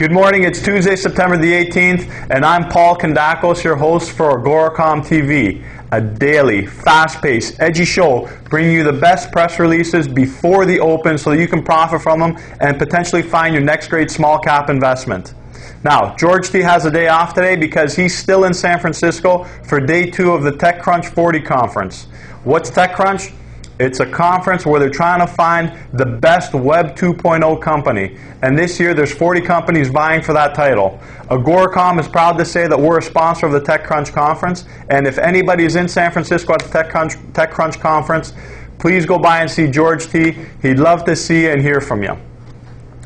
Good morning, it's Tuesday, September the 18th, and I'm Paul Kandakos, your host for AGORACOM TV, a daily, fast-paced, edgy show bringing you the best press releases before the open so that you can profit from them and potentially find your next great small cap investment. Now, George T has a day off today because he's still in San Francisco for day 2 of the TechCrunch 40 conference. What's TechCrunch? It's a conference where they're trying to find the best Web 2.0 company. And this year, there's 40 companies vying for that title. AGORACOM is proud to say that we're a sponsor of the TechCrunch conference. And if anybody is in San Francisco at the TechCrunch conference, please go by and see George T. He'd love to see you and hear from you.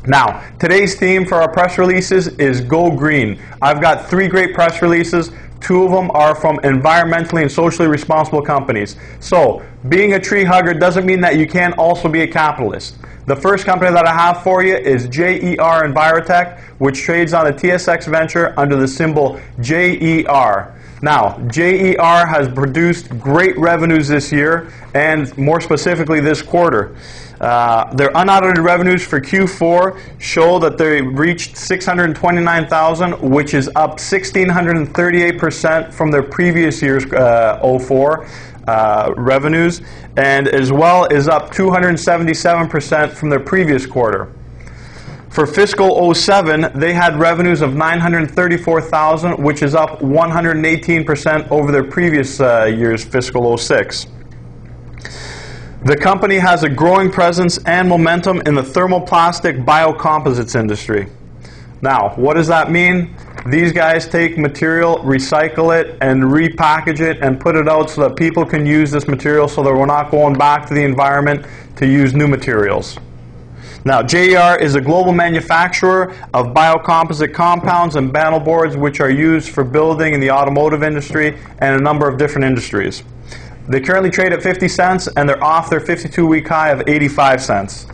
Now, today's theme for our press releases is Go Green. I've got 3 great press releases. 2 of them are from environmentally and socially responsible companies. So, being a tree hugger doesn't mean that you can't also be a capitalist. The first company that I have for you is JER Envirotech, which trades on the TSX Venture under the symbol JER. Now, JER has produced great revenues this year, and more specifically this quarter. Their unaudited revenues for Q4 show that they reached $629,000, which is up 1,638% from their previous year's 04 revenues, and as well is up 277% from their previous quarter. For fiscal 07, they had revenues of $934,000, which is up 118% over their previous year's fiscal 06. The company has a growing presence and momentum in the thermoplastic biocomposites industry. Now, what does that mean? These guys take material, recycle it, and repackage it and put it out so that people can use this material so that we're not going back to the environment to use new materials. Now, JER is a global manufacturer of biocomposite compounds and panel boards which are used for building in the automotive industry and a number of different industries. They currently trade at 50 cents, and they're off their 52-week high of 85 cents.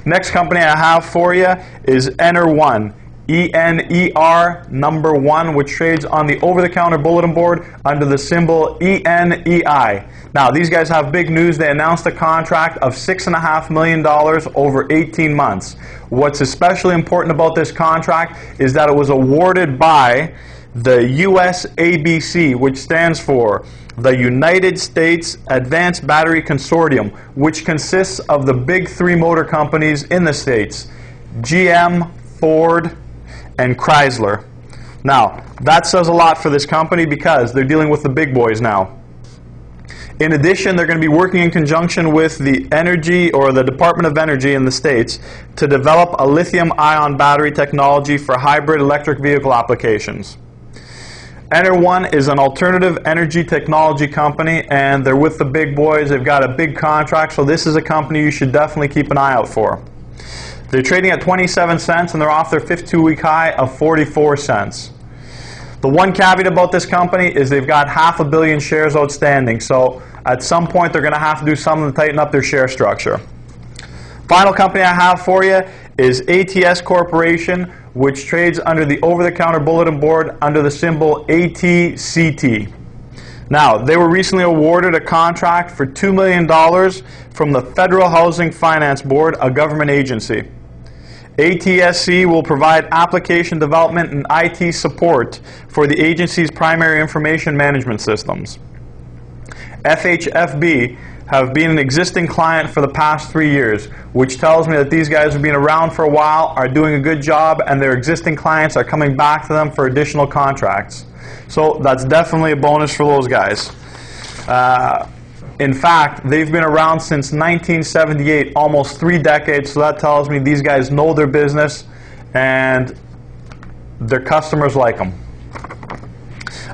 Next company I have for you is ENER1, ENER number 1, which trades on the over-the-counter bulletin board under the symbol ENEI. Now, these guys have big news. They announced a contract of $6.5 million over 18 months. What's especially important about this contract is that it was awarded by the USABC, which stands for the United States Advanced Battery Consortium, which consists of the big 3 motor companies in the States, GM, Ford, and Chrysler. Now, that says a lot for this company because they're dealing with the big boys now. In addition, they're going to be working in conjunction with the Energy or the Department of Energy in the States to develop a lithium-ion battery technology for hybrid electric vehicle applications. ENER1 is an alternative energy technology company, and they're with the big boys. They've got a big contract, so this is a company you should definitely keep an eye out for. They're trading at 27 cents, and they're off their 52-week high of 44 cents. The one caveat about this company is they've got 500 million shares outstanding, so at some point they're going to have to do something to tighten up their share structure. Final company I have for you is ATS Corporation, which trades under the over-the-counter bulletin board under the symbol ATCT. Now, they were recently awarded a contract for $2 million from the Federal Housing Finance Board, a government agency. ATSC will provide application development and IT support for the agency's primary information management systems. FHFB have been an existing client for the past 3 years, which tells me that these guys have been around for a while, are doing a good job, and their existing clients are coming back to them for additional contracts. So that's definitely a bonus for those guys. In fact, they've been around since 1978, almost 3 decades, so that tells me these guys know their business and their customers like them.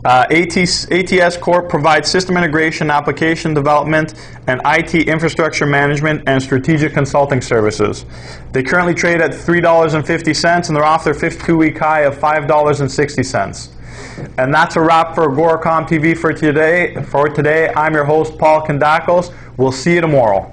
ATS Corp provides system integration, application development, and IT infrastructure management and strategic consulting services. They currently trade at $3.50, and they're off their 52-week high of $5.60. And that's a wrap for AGORACOM TV for today. I'm your host, Paul Kandakos. We'll see you tomorrow.